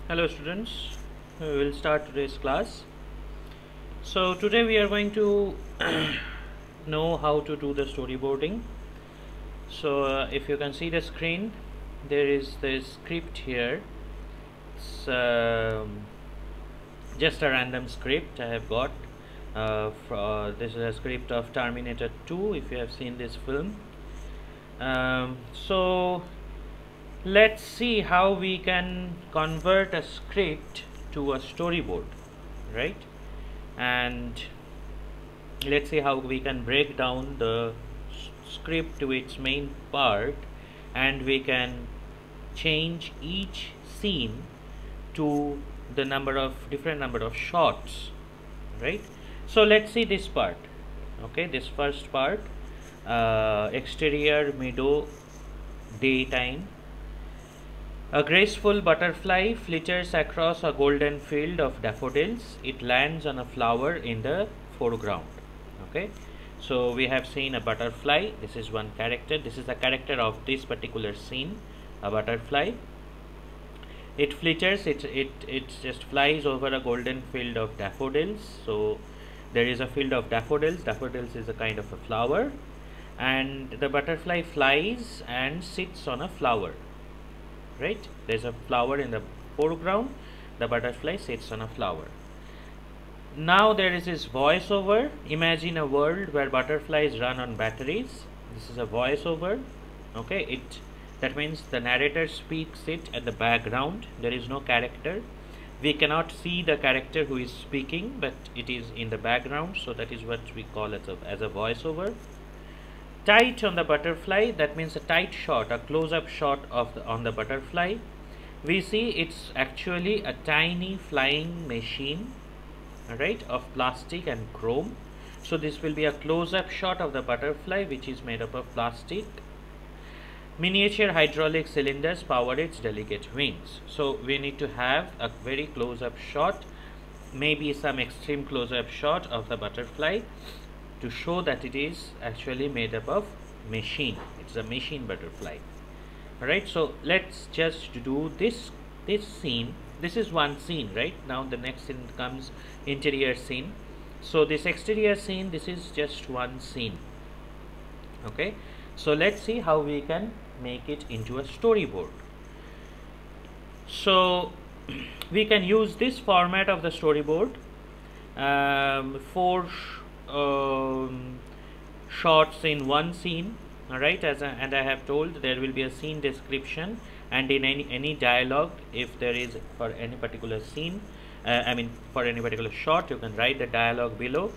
Hello students, we will start today's class. So today we are going to know how to do the storyboarding. So if you can see the screen, there is the script here. It's just a random script I have got. This is a script of Terminator 2 if you have seen this film. So let's see how we can convert a script to a storyboard, right? And let's see how we can break down the script to its main part, and we can change each scene to the different number of shots, right? So let's see this part. Okay, this first part, exterior meadow, daytime. A graceful butterfly flitters across a golden field of daffodils. It lands on a flower in the foreground. Okay, so we have seen a butterfly. This is one character. This is the character of this particular scene, a butterfly. It flitters, it just flies over a golden field of daffodils. So there is a field of daffodils. Daffodils is a kind of a flower, and the butterfly flies and sits on a flower. Right, there's a flower in the foreground, the butterfly sits on a flower. Now there is this voiceover. Imagine a world where butterflies run on batteries. This is a voiceover. Okay, that means the narrator speaks it at the background. There is no character. We cannot see the character who is speaking, but it is in the background, so that is what we call it as a voiceover. Tight on the butterfly, that means a tight shot, a close-up shot on the butterfly. We see it's actually a tiny flying machine, right, of plastic and chrome. So this will be a close-up shot of the butterfly, which is made up of plastic. Miniature hydraulic cylinders power its delicate wings. So we need to have a very close-up shot, maybe some extreme close-up shot of the butterfly, to show that it is actually made up of machine. It's a machine butterfly. Alright, so let's just do this scene. This is one scene, right? Now the next scene comes interior scene. So this exterior scene, this is just one scene. Okay, so let's see how we can make it into a storyboard. So we can use this format of the storyboard for shots in one scene. All right, and I have told there will be a scene description, and in any dialogue, if there is for any particular scene, for any particular shot, you can write the dialogue below,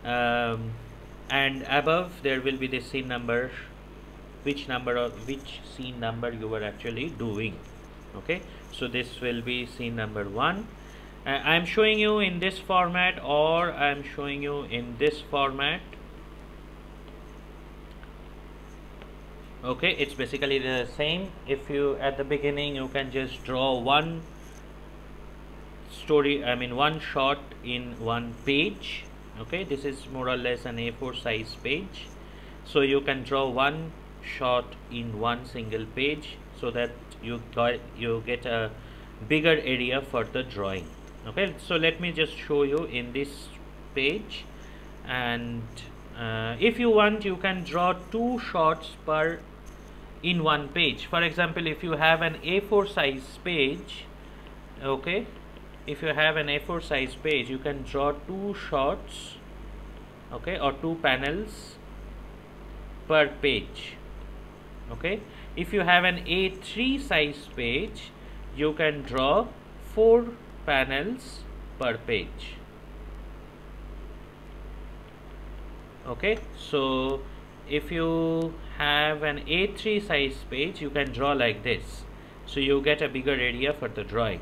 and above there will be the scene number, which scene number you were actually doing. Okay, so this will be scene number 1. I am showing you in this format, or I am showing you in this format. Okay, it's basically the same. If you at the beginning you can just draw one shot in one page. Okay, this is more or less an A4 size page, so you can draw one shot in one single page, so that you get a bigger area for the drawing. Okay, so let me just show you in this page, and if you want, you can draw 2 shots in one page. For example, if you have an A4 size page, okay, if you have an A4 size page, you can draw 2 shots, okay, or 2 panels per page. Okay, if you have an A3 size page, you can draw 4 panels per page. Okay, so if you have an A3 size page, you can draw like this, so you get a bigger area for the drawing.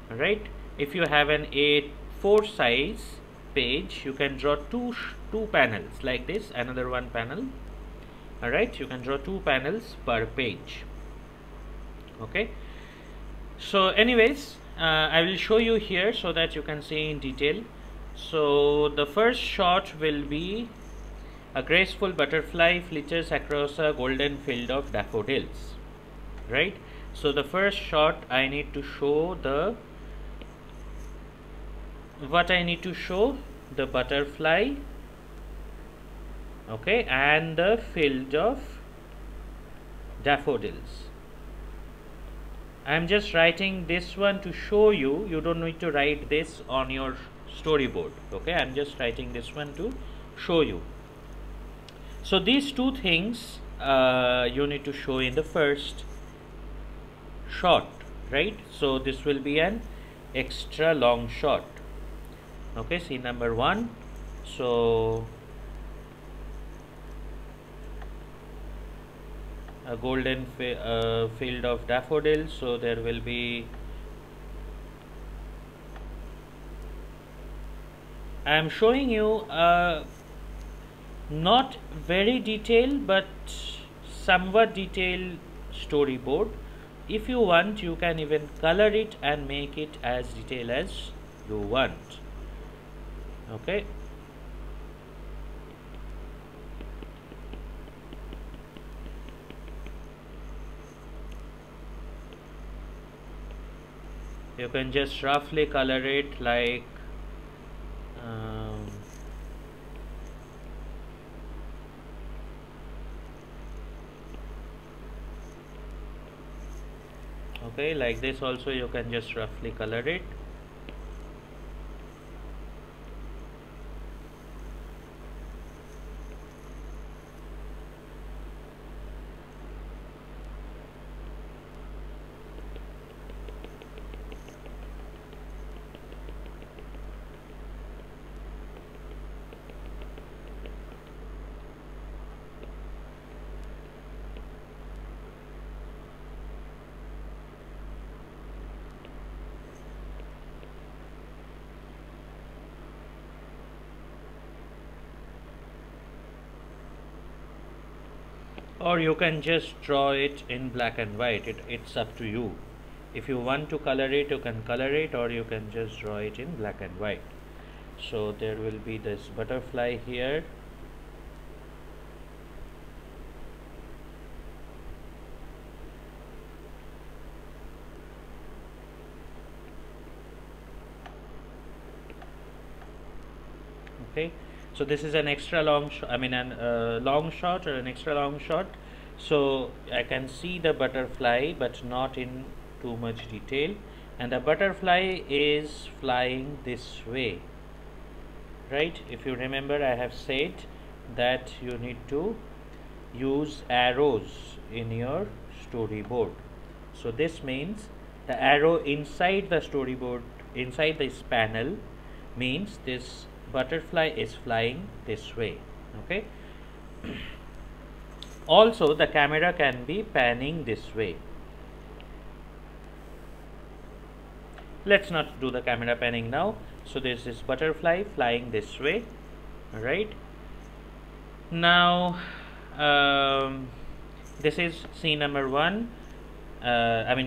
Alright, if you have an A4 size page, you can draw two panels like this, another one panel. Alright, you can draw 2 panels per page. Okay, so anyways, I will show you here so that you can see in detail. So the first shot will be a graceful butterfly flitters across a golden field of daffodils. right? So the first shot I need to show the the butterfly, okay, and the field of daffodils. I am just writing this one to show you. You don't need to write this on your storyboard, okay. I am just writing this one to show you. So these two things you need to show in the first shot, right? So this will be an extra long shot, okay. Scene number 1. So a golden field of daffodils, so there will be, I am showing you not very detailed but somewhat detailed storyboard. If you want, you can even color it and make it as detailed as you want, okay. You can just roughly color it like okay, like this also you can just roughly color it. Or you can just draw it in black and white. It's up to you. If you want to color it, you can color it, or you can just draw it in black and white. So there will be this butterfly here. Okay, so this is an extra long long shot or an extra long shot. So I can see the butterfly but not in too much detail, and the butterfly is flying this way, right? If you remember, I have said that you need to use arrows in your storyboard. So this means the arrow inside the storyboard, inside this panel, means this butterfly is flying this way, okay. Also the camera can be panning this way. Let's not do the camera panning now. So there's this butterfly flying this way, right? Now this is scene number 1,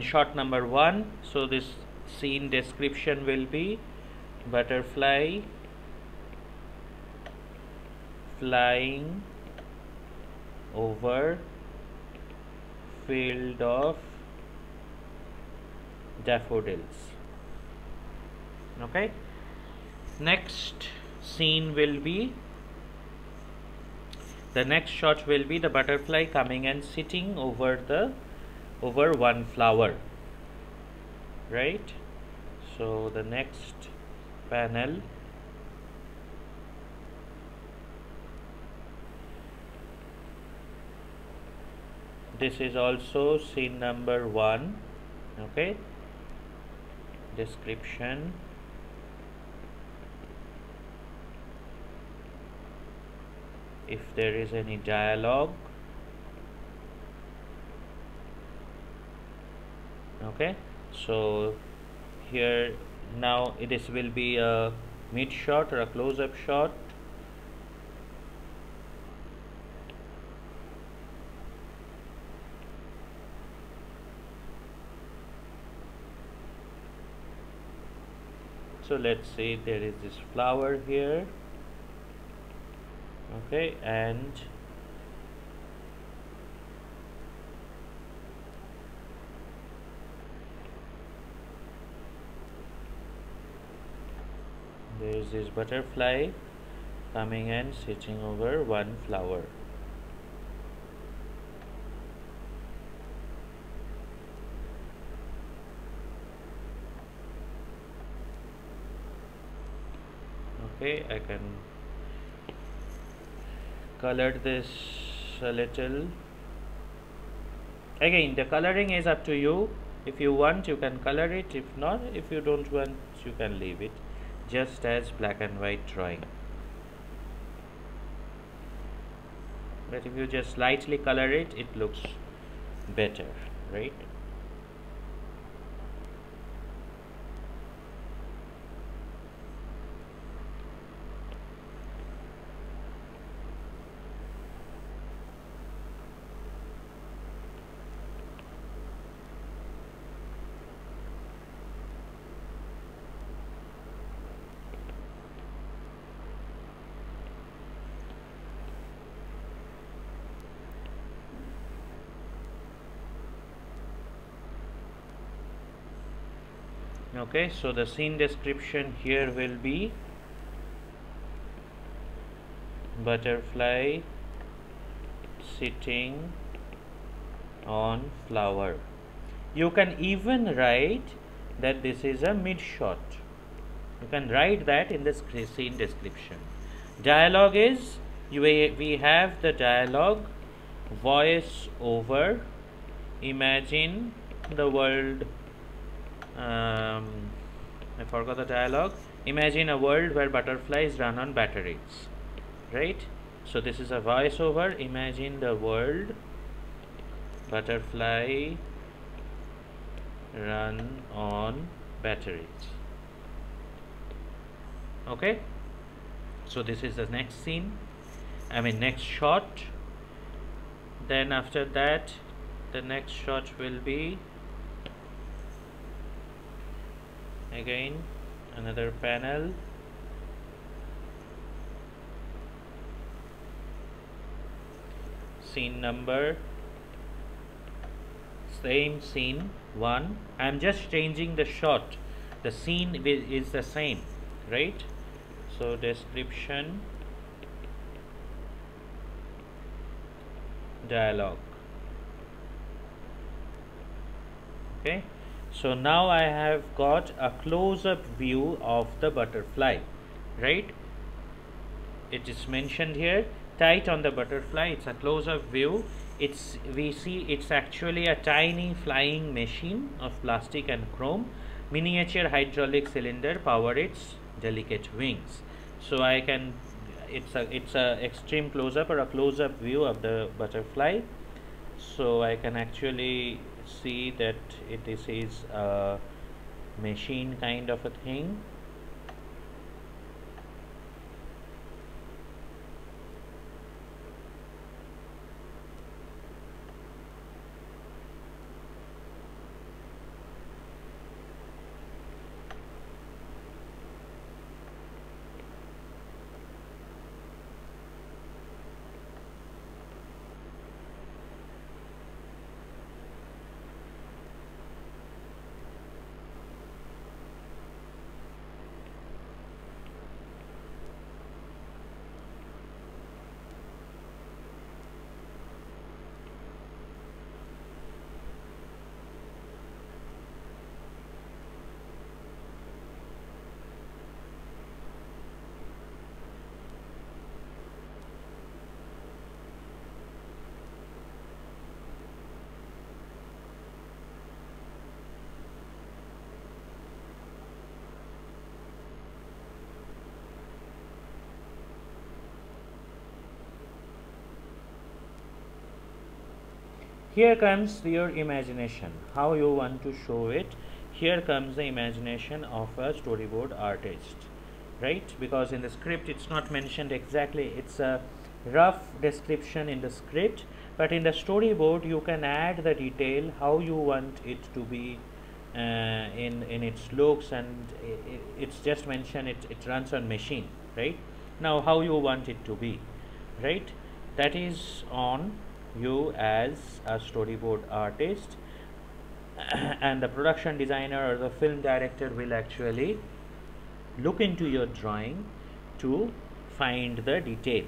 shot number 1. So this scene description will be butterfly flying over field of daffodils, okay. Next scene will be, the next shot will be the butterfly coming and sitting over one flower, right? So the next panel, this is also scene number 1, okay. Description, if there is any dialogue, okay. So here now this will be a mid shot or a close-up shot. So let's say there is this flower here, okay, and There is this butterfly coming and sitting over one flower. Okay, I can color this a little. Again, the coloring is up to you. If you want, you can color it. If not, if you don't want, you can leave it just as black and white drawing. But if you just lightly color it, it looks better, right? Okay, so the scene description here will be butterfly sitting on flower. You can even write that this is a mid shot. You can write that in the scene description. Dialogue is, we have the dialogue, voice over, imagine the world. I forgot the dialogue. Imagine a world where butterflies run on batteries, right? So this is a voiceover. Imagine the world, butterfly run on batteries. Okay, so this is the next scene, next shot. Then after that, the next shot will be again another panel, scene number, same scene 1. I am just changing the shot, the scene is the same, right? So description, dialogue. Okay, so now I have got a close-up view of the butterfly, right? It is mentioned here, tight on the butterfly. It's a close-up view. We see it's actually a tiny flying machine of plastic and chrome. Miniature hydraulic cylinder power its delicate wings. So I can, it's a extreme close-up or a close-up view of the butterfly. So I can actually see that this is a machine kind of a thing. Here comes your imagination, how you want to show it. Here comes the imagination of a storyboard artist, right? Because in the script it's not mentioned exactly, it's a rough description in the script, but in the storyboard you can add the detail how you want it to be in its looks, and it's just mentioned it runs on machine, right? Now how you want it to be, right? That is on you as a storyboard artist, and the production designer or the film director will actually look into your drawing to find the detail.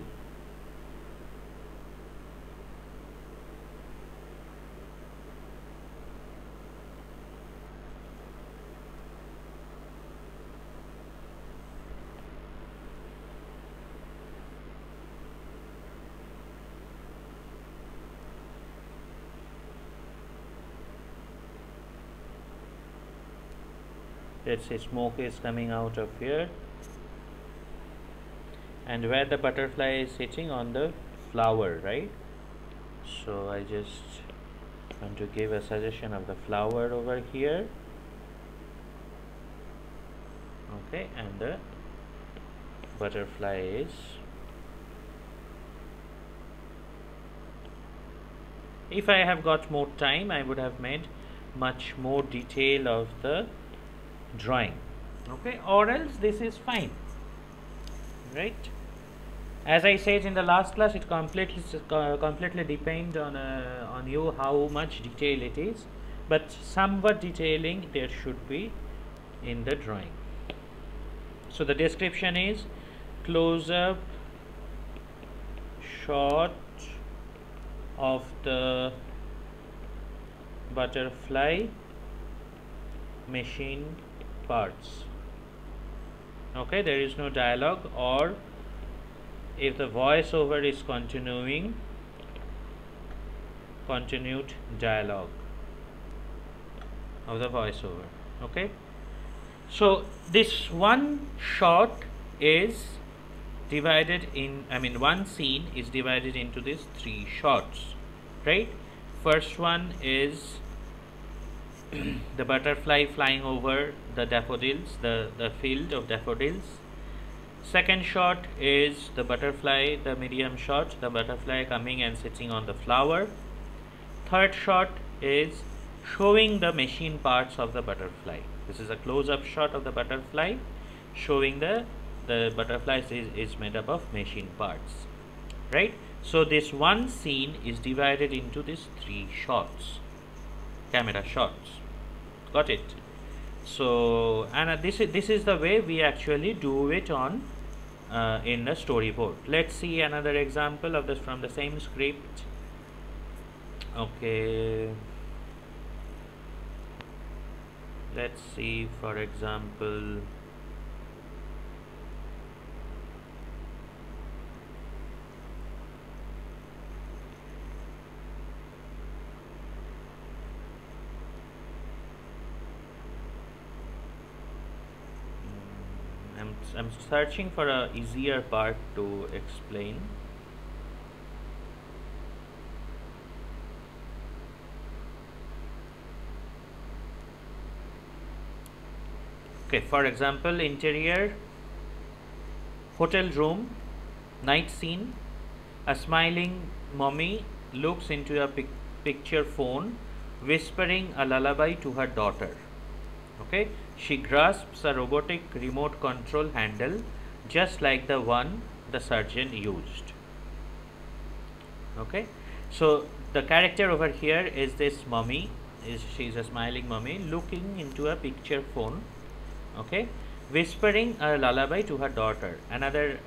Let's say smoke is coming out of here, and where the butterfly is sitting on the flower, right? So I just want to give a suggestion of the flower over here. Okay, and the butterfly is, if I have got more time, I would have made much more detail of the drawing. Okay, or else this is fine, right? As I said in the last class, it completely depends on you how much detail it is, but somewhat detailing there should be in the drawing. So the description is close-up shot of the butterfly machine parts. Okay, there is no dialogue, or if the voiceover is continued dialogue of the voiceover. Okay, so this one shot is divided in, one scene is divided into these 3 shots, right? First one is the butterfly flying over the daffodils, the field of daffodils. Second shot is the butterfly, the medium shot, the butterfly coming and sitting on the flower. Third shot is showing the machine parts of the butterfly. This is a close-up shot of the butterfly showing the butterfly is made up of machine parts, right? So this one scene is divided into these 3 shots, camera shots. Got it? So, and this is the way we actually do it on in the storyboard. Let's see another example of this from the same script. Okay, let's see, for example, I'm searching for a easier part to explain. Okay, for example, interior, hotel room, night scene. A smiling mommy looks into a picture phone, whispering a lullaby to her daughter. Okay, she grasps a robotic remote control handle just like the one the surgeon used. Okay, so the character over here is this mummy, she's a smiling mummy looking into a picture phone, okay, whispering a lullaby to her daughter. Another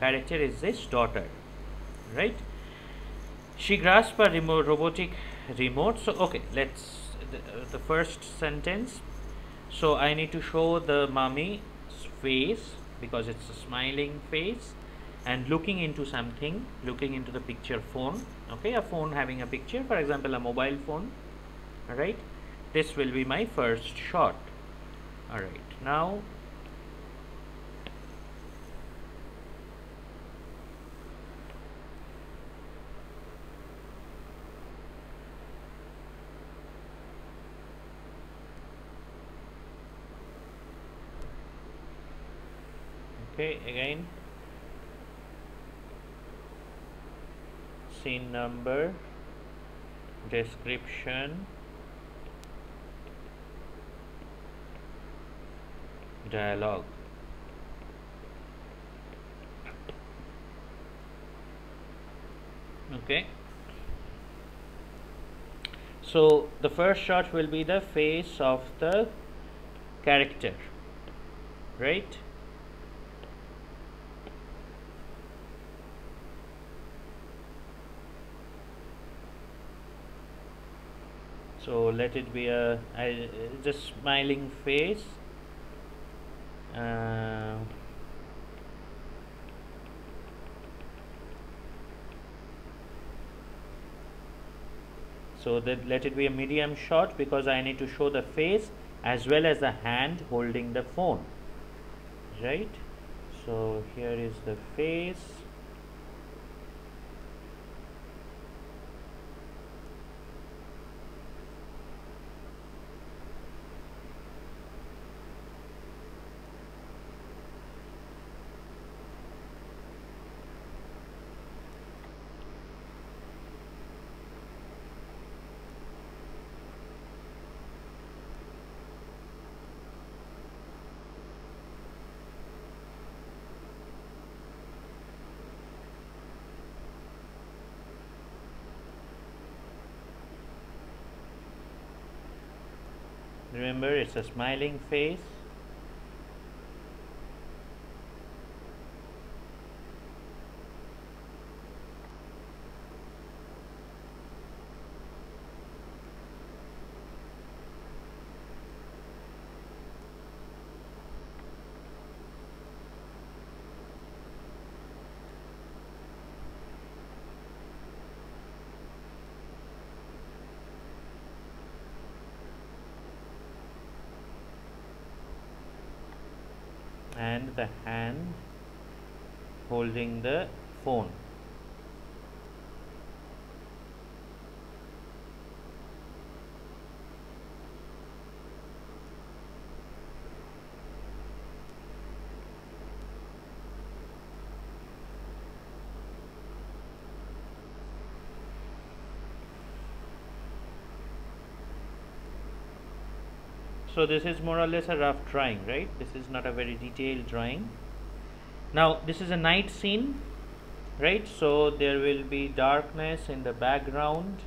character is this daughter, right? She grasps a robotic remote. So okay, let's the first sentence. So I need to show the mummy's face because it's a smiling face and looking into something, looking into the picture phone. Okay, a phone having a picture, for example a mobile phone. Alright, this will be my first shot. Alright, now okay, again scene number, description, dialogue. Okay, so the first shot will be the face of the character, right? So let it be a just smiling face. uh, so that let it be a medium shot, because I need to show the face as well as the hand holding the phone, right? So here is the face. Remember, it's a smiling face. And the hand holding the phone. So this is more or less a rough drawing, right? This is not a very detailed drawing. Now this is a night scene, right? So there will be darkness in the background.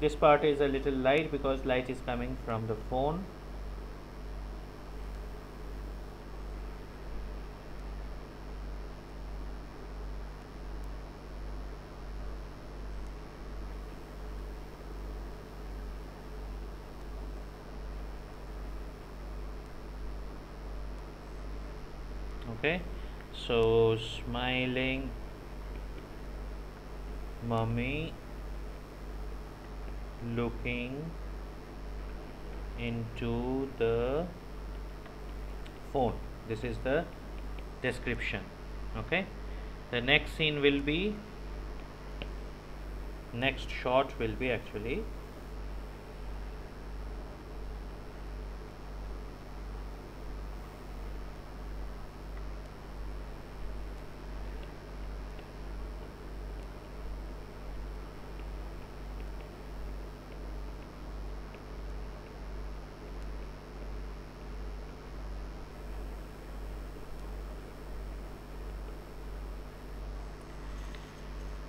This part is a little light because light is coming from the phone. Okay, so smiling mummy looking into the phone. This is the description. Okay, the next scene will be, next shot will be actually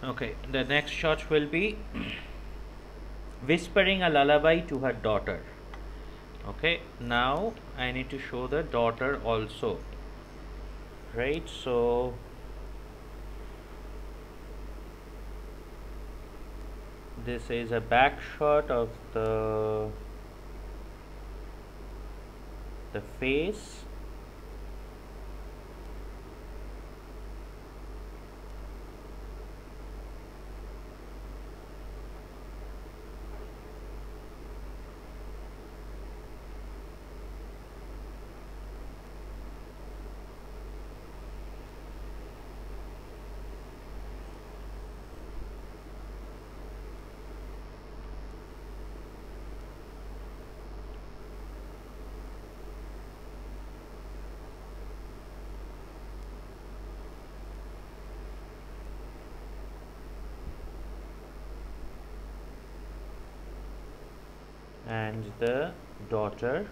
okay, the next shot will be whispering a lullaby to her daughter. Okay, now I need to show the daughter also, right? So this is a back shot of the face. And the daughter.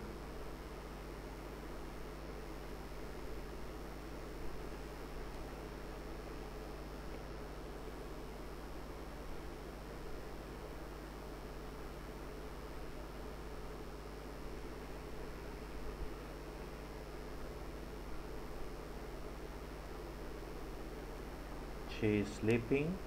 She is sleeping.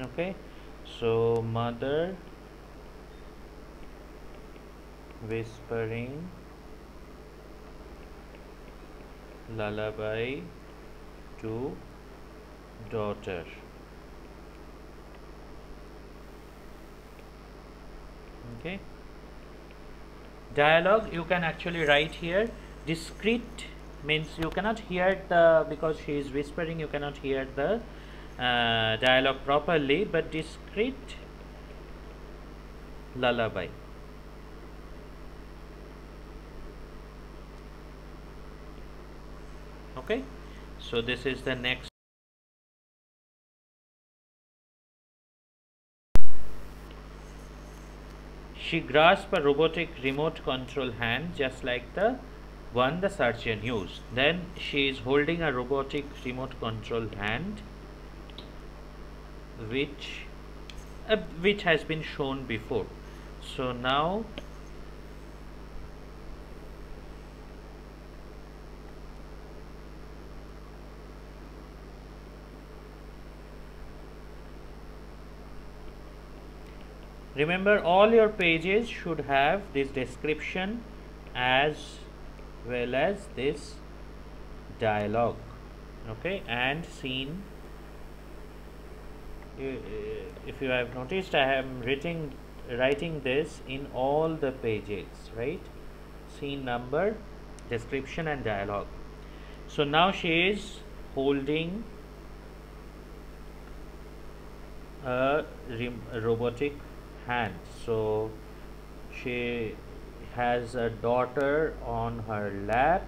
Okay, so mother whispering lullaby to daughter. Okay, dialogue you can actually write here. Discrete means you cannot hear the, because she is whispering, you cannot hear the dialogue properly, but discrete lullaby. Okay, so this is the next. She grasped a robotic remote control hand just like the one the surgeon used. Then she is holding a robotic remote control hand which has been shown before. So now remember, all your pages should have this description as well as this dialogue. Okay, and scene. If you have noticed, I am writing this in all the pages, right? Scene number, description and dialogue. So now she is holding a robotic hand. So she has a daughter on her lap.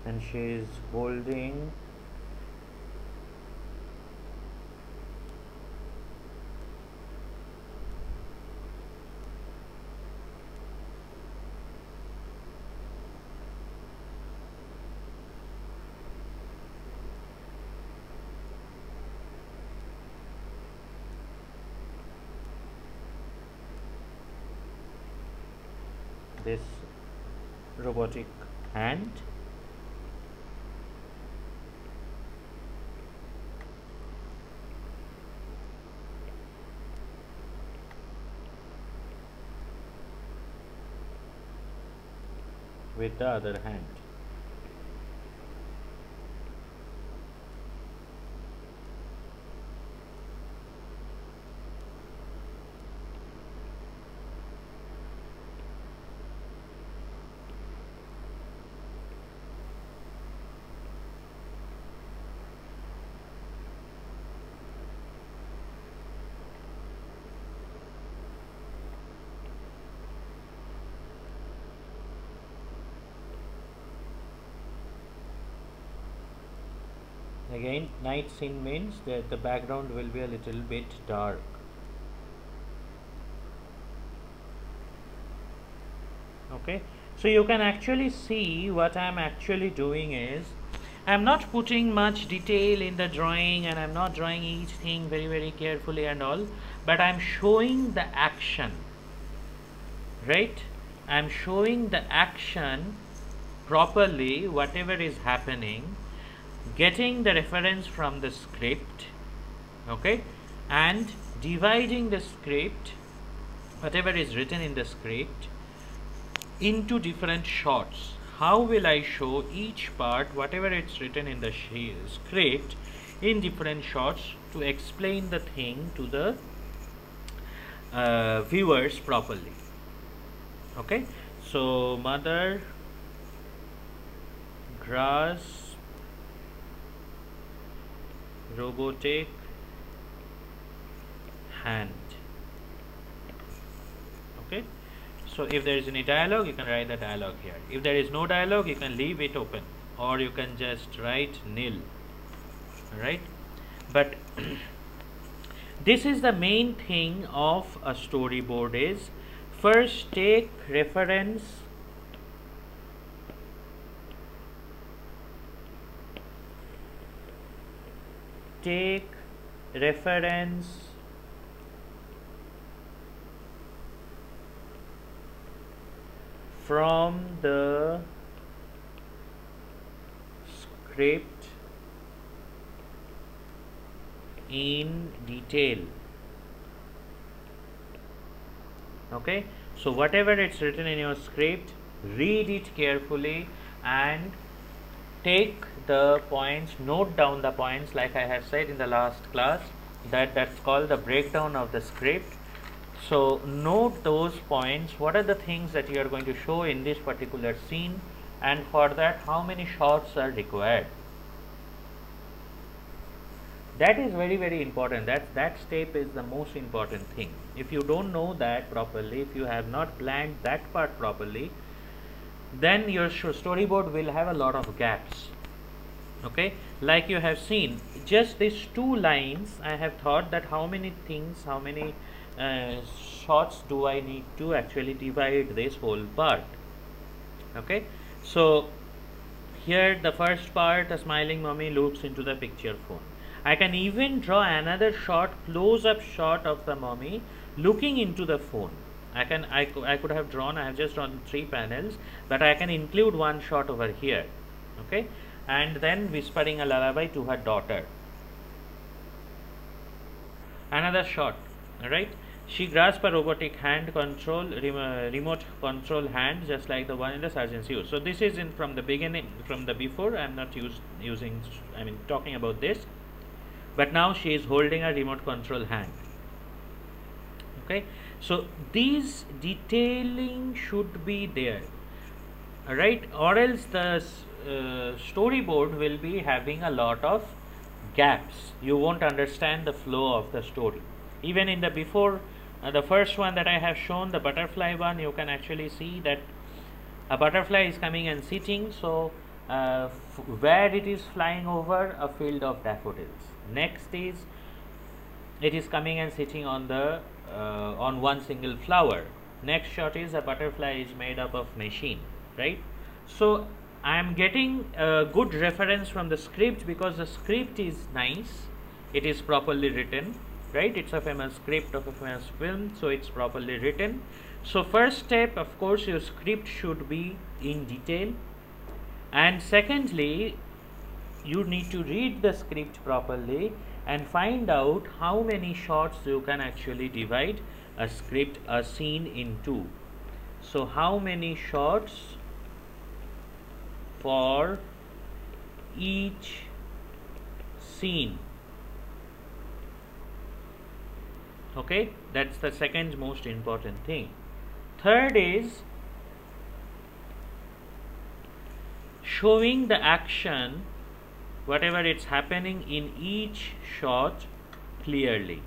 And she is holding this robotic hand. With the other hand. Again, night scene means that the background will be a little bit dark. Okay, so you can actually see what I am actually doing is I'm not putting much detail in the drawing, and I'm not drawing each thing very carefully and all, but I'm showing the action, right? I'm showing the action properly, whatever is happening, getting the reference from the script, okay, and dividing the script, whatever is written in the script, into different shots. How will I show each part, whatever it's written in the script, in different shots to explain the thing to the viewers properly? Okay, so mother grasp robotic hand. Okay, so if there is any dialogue, you can write the dialogue here. If there is no dialogue, you can leave it open, or you can just write nil. Alright, but this is the main thing of a storyboard is, first take reference from the script in detail. Okay, so whatever it's written in your script, read it carefully and take the points, note down the points, like I have said in the last class, that's called the breakdown of the script. So note those points, what are the things that you are going to show in this particular scene, and for that how many shots are required. That is very important. That step is the most important thing. If you don't know that properly, if you have not planned that part properly, then your storyboard will have a lot of gaps. Okay, like you have seen, just these 2 lines, I have thought that how many things, how many shots do I need to actually divide this whole part. Okay, so here the first part, a smiling mommy looks into the picture phone. I can even draw another shot, close-up shot of the mommy looking into the phone. I could have drawn, I have just drawn 3 panels, but I can include one shot over here. Okay, and then whispering a lullaby to her daughter. Another shot, alright. She grasped a robotic hand control, remote control hand, just like the one in the surgeon's use. So this is in from the beginning, from the before. I am not talking about this. But now she is holding a remote control hand. Okay, so these detailing should be there, right? Or else the storyboard will be having a lot of gaps. You won't understand the flow of the story. Even in the before, the first one that I have shown, the butterfly one, you can actually see that a butterfly is coming and sitting. So where it is flying over a field of daffodils. Next is it is coming and sitting on the on one single flower. Next shot is a butterfly is made up of machine, right? So I am getting a good reference from the script because the script is nice, it is properly written, right? It's a famous script of a famous film, so it's properly written. So first step, of course, your script should be in detail, and secondly, you need to read the script properly and find out how many shots you can actually divide a script, a scene into. So how many shots for each scene? Okay, that's the second most important thing. Third is showing the action, whatever it's happening in each shot clearly.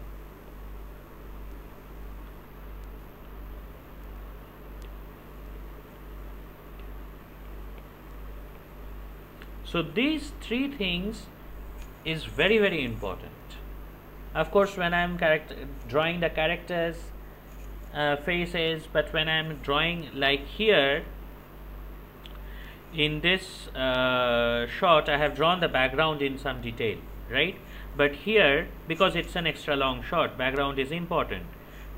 So these 3 things is very important. Of course, when I'm drawing the characters faces, but when I'm drawing like here, in this shot I have drawn the background in some detail, right? But here, because it's an extra long shot, background is important.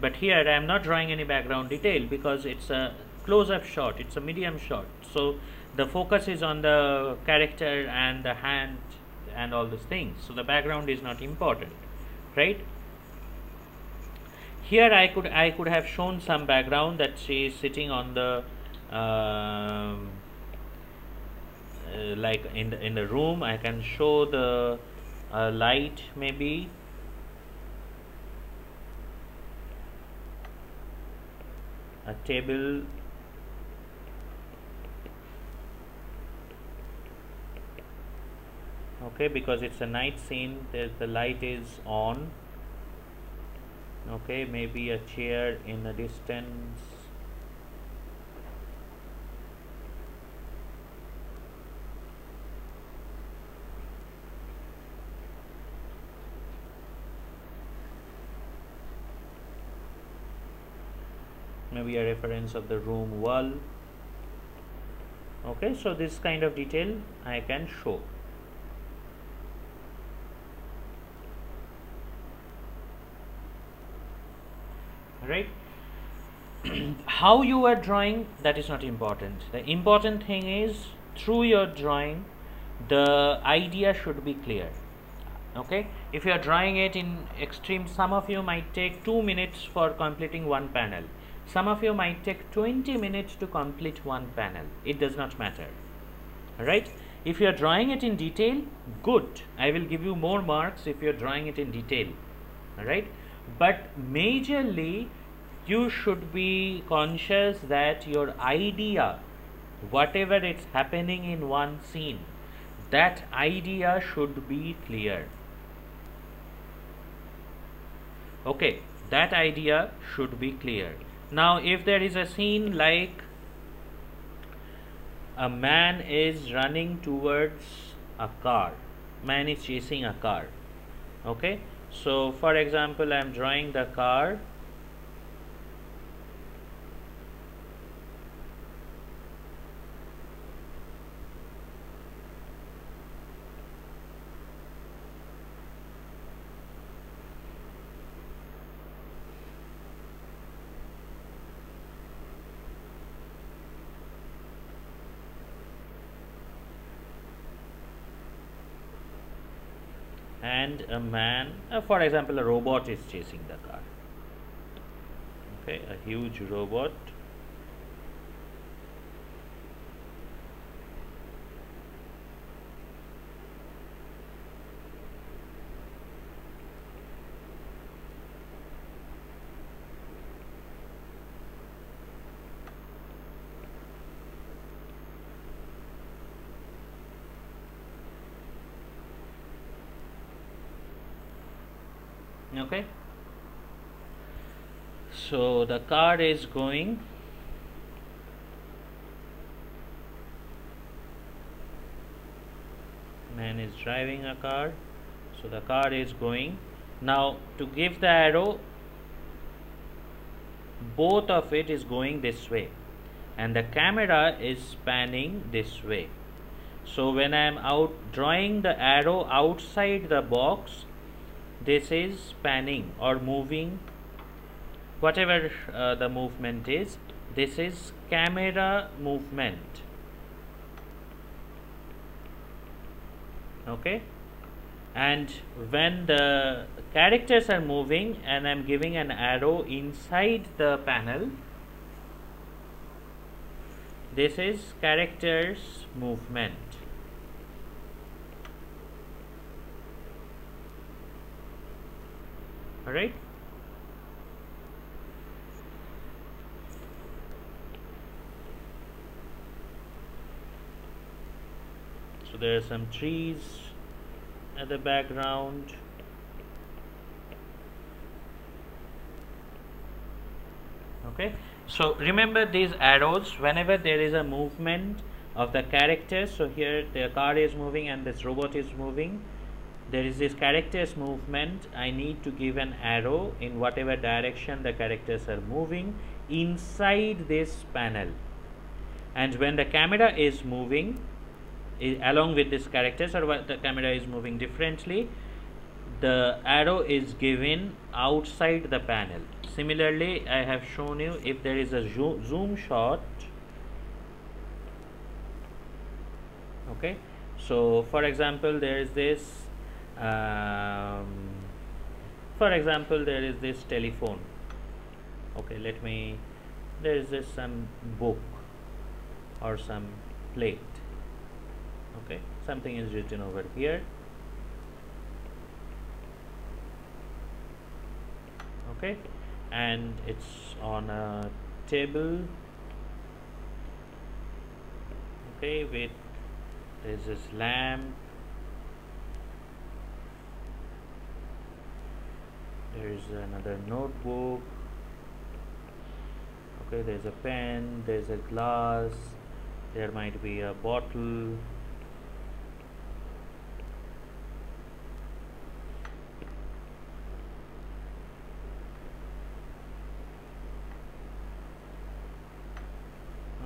But here I am not drawing any background detail because it's a close-up shot, it's a medium shot. So the focus is on the character and the hand and all these things. So the background is not important, right? Here I could have shown some background that she is sitting on the like in the room. I can show the light, maybe a table, okay, because it's a night scene, the light is on. Okay, maybe a chair in the distance. Maybe a reference of the room wall. Okay, so this kind of detail I can show. Right? How you are drawing, that is not important. The important thing is, through your drawing the idea should be clear. Okay, if you are drawing it in extreme, some of you might take 2 minutes for completing one panel, some of you might take 20 minutes to complete one panel. It does not matter, right? If you are drawing it in detail, good, I will give you more marks if you are drawing it in detail, right? But majorly you should be conscious that your idea, whatever is happening in one scene, that idea should be clear. Okay, that idea should be clear. Now if there is a scene like a man is running towards a car, man is chasing a car, okay, so for example I am drawing the car. And a man, for example a robot is chasing the car, okay, a huge robot. Okay, so the car is going, man is driving a car, so the car is going. Now to give the arrow, both of it is going this way and the camera is panning this way. So when I am out drawing the arrow outside the box, this is panning or moving, whatever the movement is, this is camera movement. Okay, and when the characters are moving and I am giving an arrow inside the panel, this is characters movement. Alright, so there are some trees at the background. Okay, so remember these arrows, whenever there is a movement of the characters, so here the car is moving and this robot is moving, there is this characters movement, I need to give an arrow in whatever direction the characters are moving inside this panel. and when the camera is moving along with these characters, or what the camera is moving differently, the arrow is given outside the panel. Similarly, I have shown you if there is a zoom shot. Okay, so for example, there is this telephone. Okay, there is this some book or some plate. Okay, something is written over here. Okay, and it's on a table. Okay, with there's this lamp, there is another notebook. Okay, there's a pen, there's a glass, there might be a bottle.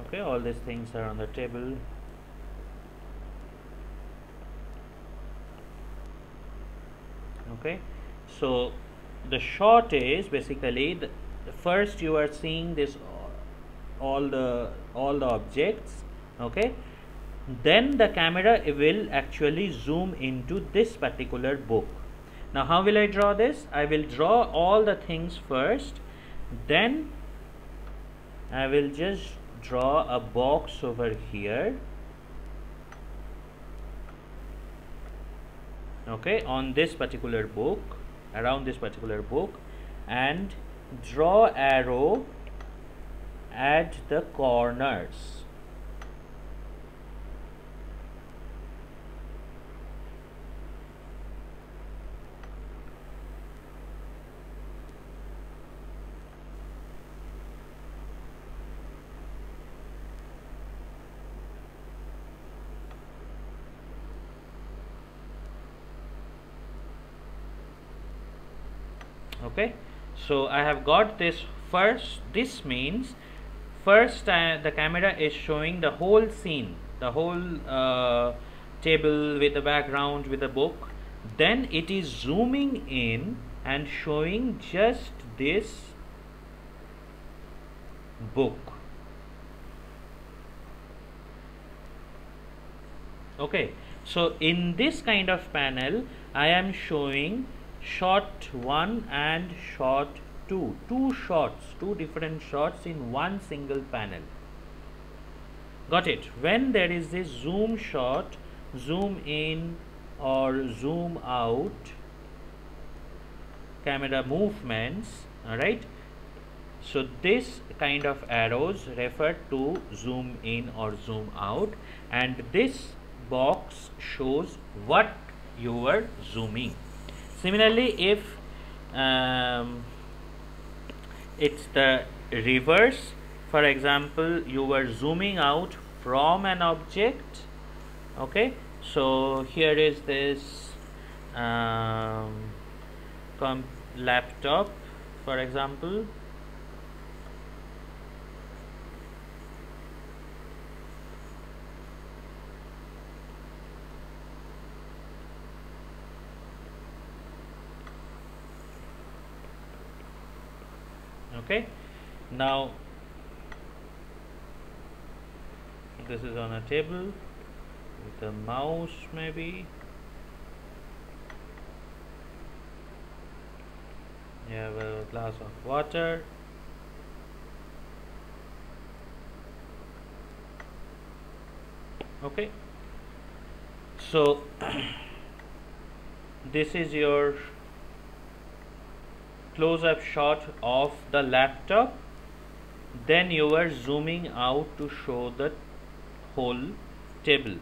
Okay, all these things are on the table. Okay, so the shot is basically the first you are seeing this all the objects. Okay, then the camera will actually zoom into this particular book. Now how will I draw this? I will draw all the things first, then I will just draw a box over here. Okay, on this particular book, around this particular book, and draw arrow at the corners. Okay, so I have got this first. This means first the camera is showing the whole scene, the whole table with the background with the book. Then it is zooming in and showing just this book. Okay, so in this kind of panel I am showing shot 1 and shot 2, two different shots in one single panel. Got it? When there is this zoom shot, zoom in or zoom out camera movements, alright, so this kind of arrows refer to zoom in or zoom out, and this box shows what you were zooming. Similarly, if it's the reverse, for example, you were zooming out from an object. Okay, so here is this laptop, for example. Okay, now this is on a table with a mouse, maybe you have a glass of water. Okay, so this is your close-up shot of the laptop. Then you are zooming out to show the whole table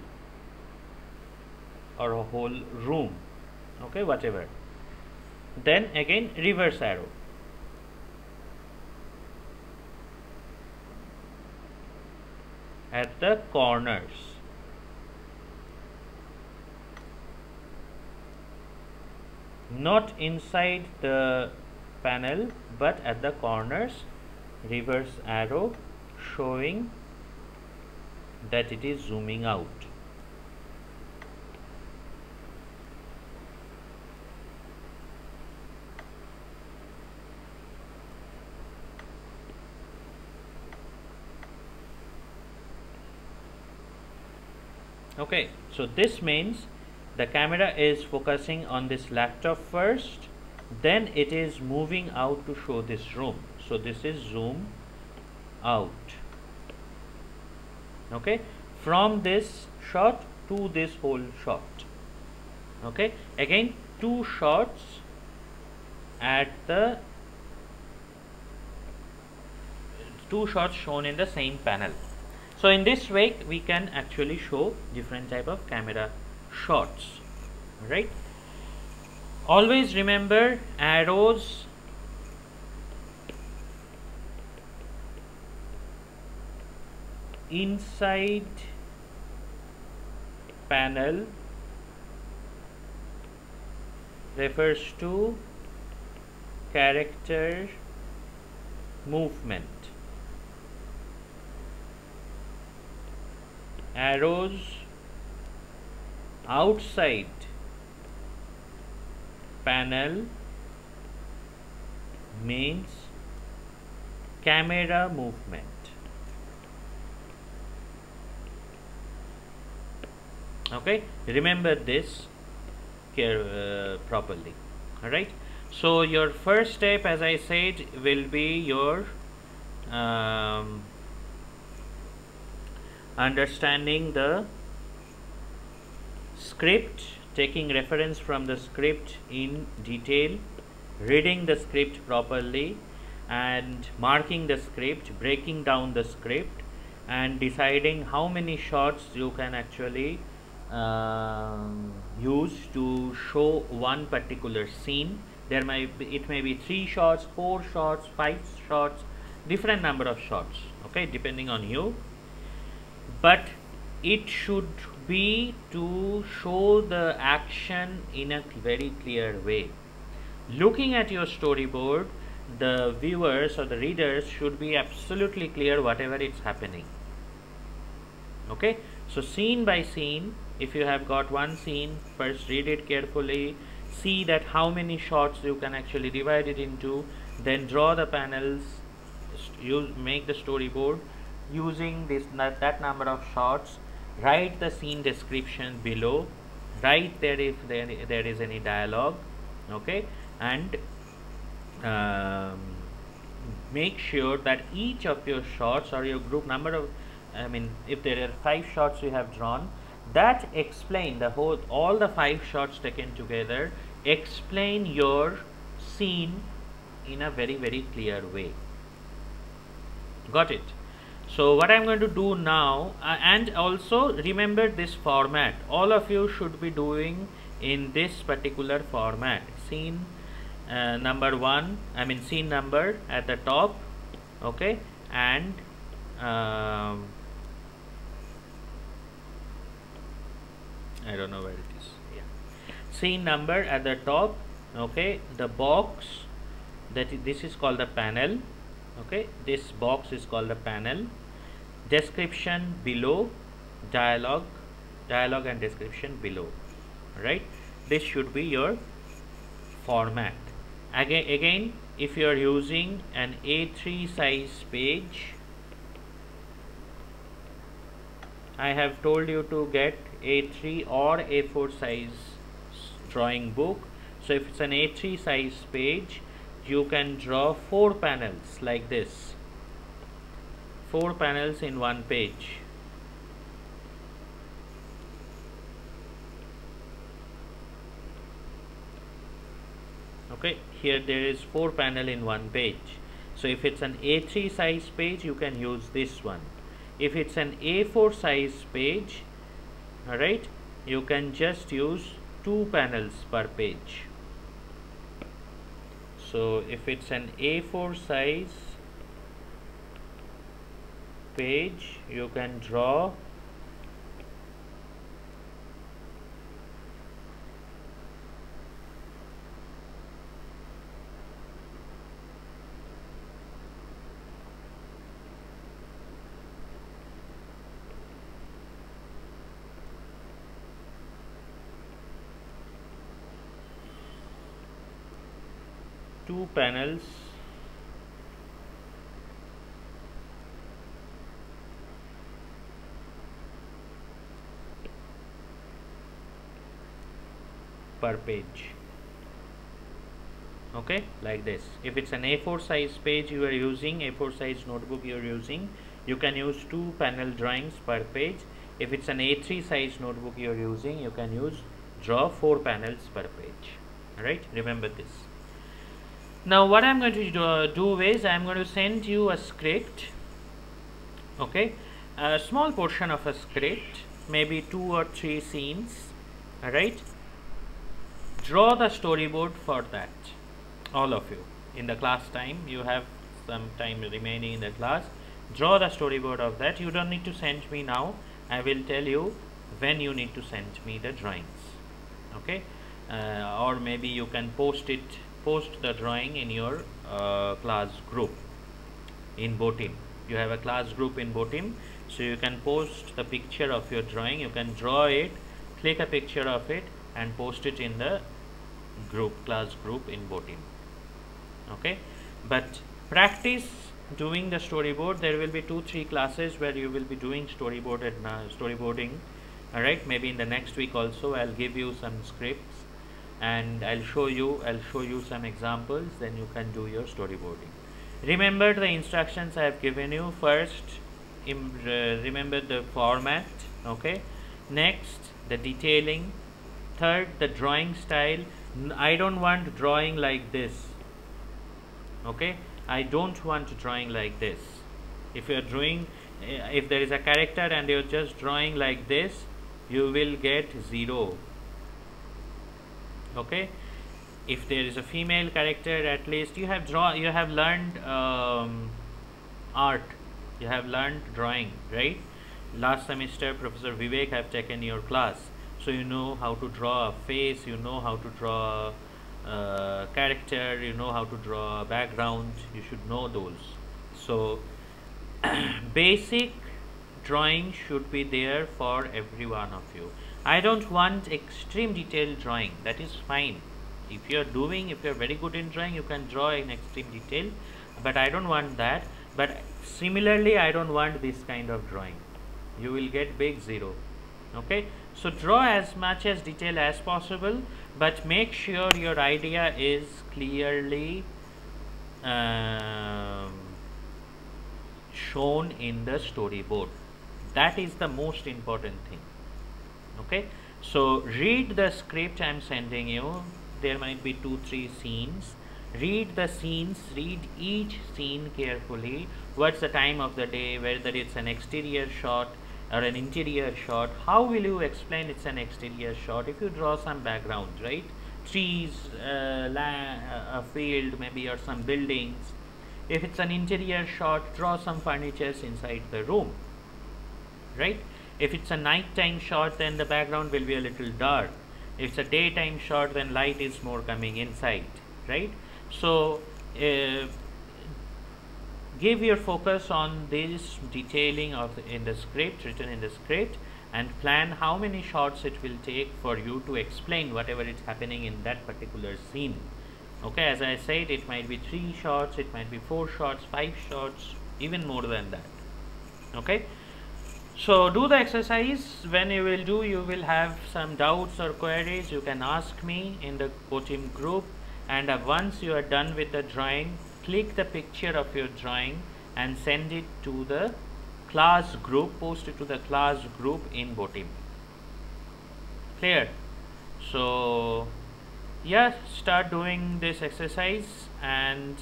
or a whole room. Okay, whatever. Then again reverse arrow. At the corners. Not inside the panel but at the corners, reverse arrow showing that it is zooming out. Okay, so this means the camera is focusing on this laptop first, then it is moving out to show this room. So this is zoom out. Okay, from this shot to this whole shot. Okay, again two shots at the two shots shown in the same panel. So in this way we can actually show different type of camera shots, right? Always remember arrows inside panel refers to character movement. Arrows outside panel means camera movement. Okay, remember this properly. All right, so your first step, as I said, will be your understanding the script, taking reference from the script in detail, reading the script properly and marking the script, breaking down the script and deciding how many shots you can actually use to show one particular scene. It may be 3 shots, 4 shots, 5 shots, different number of shots, okay, depending on you, but it should be to show the action in a very clear way. Looking at your storyboard, the viewers or the readers should be absolutely clear whatever is happening. Okay, so scene by scene, if you have got one scene, first read it carefully, see that how many shots you can actually divide it into, then draw the panels, make the storyboard using that number of shots, write the scene description below, write there if there is any dialogue, okay, and make sure that each of your shots or your group number of, if there are 5 shots you have drawn, that explain the whole, all the 5 shots taken together explain your scene in a very, very clear way. Got it? So what I'm going to do now, and also remember this format, all of you should be doing in this particular format. Scene number 1, scene number at the top, okay, and I don't know where it is. Yeah, scene number at the top, okay, the box, this is called the panel, okay, this box is called the panel, description below, dialogue and description below, right? This should be your format. Again, if you are using an A3 size page, I have told you to get A3 or A4 size drawing book. So if it's an A3 size page, you can draw 4 panels like this, 4 panels in one page. Okay, here there is 4 panel in one page. So if it's an A3 size page, you can use this one. If it's an A4 size page, alright, you can just use 2 panels per page. So if it's an A4 size page, you can draw 2 panels per page. Okay, like this. If it's an A4 size page you are using, A4 size notebook you are using, you can use 2 panel drawings per page. If it's an A3 size notebook you are using, you can draw 4 panels per page. Alright, remember this. Now what I'm going to do is I'm going to send you a script. Okay, a small portion of a script, maybe 2 or 3 scenes. Alright, draw the storyboard for that. All of you, in the class time, you have some time remaining in the class, draw the storyboard of that. You don't need to send me now. I will tell you when you need to send me the drawings. Okay, or maybe you can post the drawing in your class group in Botim. You have a class group in Botim, so you can post the picture of your drawing. You can draw it, click a picture of it and post it in the class group in Botim. Okay, but practice doing the storyboard. There will be 2-3 classes where you will be doing storyboarding. All right, maybe in the next week also I'll give you some scripts and I'll show you some examples, then you can do your storyboarding. Remember the instructions I have given you. First, remember the format. Okay, next the detailing, third the drawing style. I don't want drawing like this. Okay, I don't want drawing like this. If you are drawing, if there is a character and you're just drawing like this, you will get 0. Okay, if there is a female character, at least you have learned art, you have learned drawing, right? Last semester Professor Vivek have taken your class, so you know how to draw a face, you know how to draw character, you know how to draw a background. You should know those. So basic drawing should be there for every one of you. I don't want extreme detailed drawing. That is fine. If you're very good in drawing, you can draw in extreme detail, but I don't want that. But similarly, I don't want this kind of drawing. You will get big 0. Okay, so draw as much as detail as possible, but make sure your idea is clearly shown in the storyboard. That is the most important thing. Okay, so read the script I'm sending you. There might be 2-3 scenes. Read the scenes, read each scene carefully. What's the time of the day, whether it's an exterior shot or an interior shot. How will you explain it's an exterior shot? If you draw some background, right? Trees, a field maybe, or some buildings. If it's an interior shot, draw some furnitures inside the room, right? If it's a nighttime shot, then the background will be a little dark. If it's a daytime shot, then light is more coming inside, right? So give your focus on this detailing in the script, written in the script, and plan how many shots it will take for you to explain whatever is happening in that particular scene. Okay, as I said, it might be 3 shots, it might be 4 shots, 5 shots, even more than that. Okay, so do the exercise. When you will do, you will have some doubts or queries, you can ask me in the Botim group, and once you are done with the drawing, click the picture of your drawing and send it to the class group, post it to the class group in Botim. Clear? So yeah, start doing this exercise, and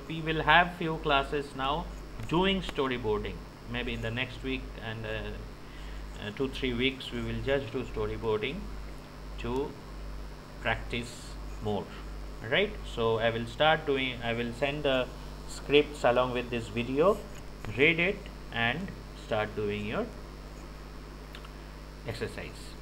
we will have few classes now doing storyboarding. Maybe in the next week and 2-3 weeks we will just do storyboarding to practice more. Right, so I will send the scripts along with this video. Read it and start doing your exercise.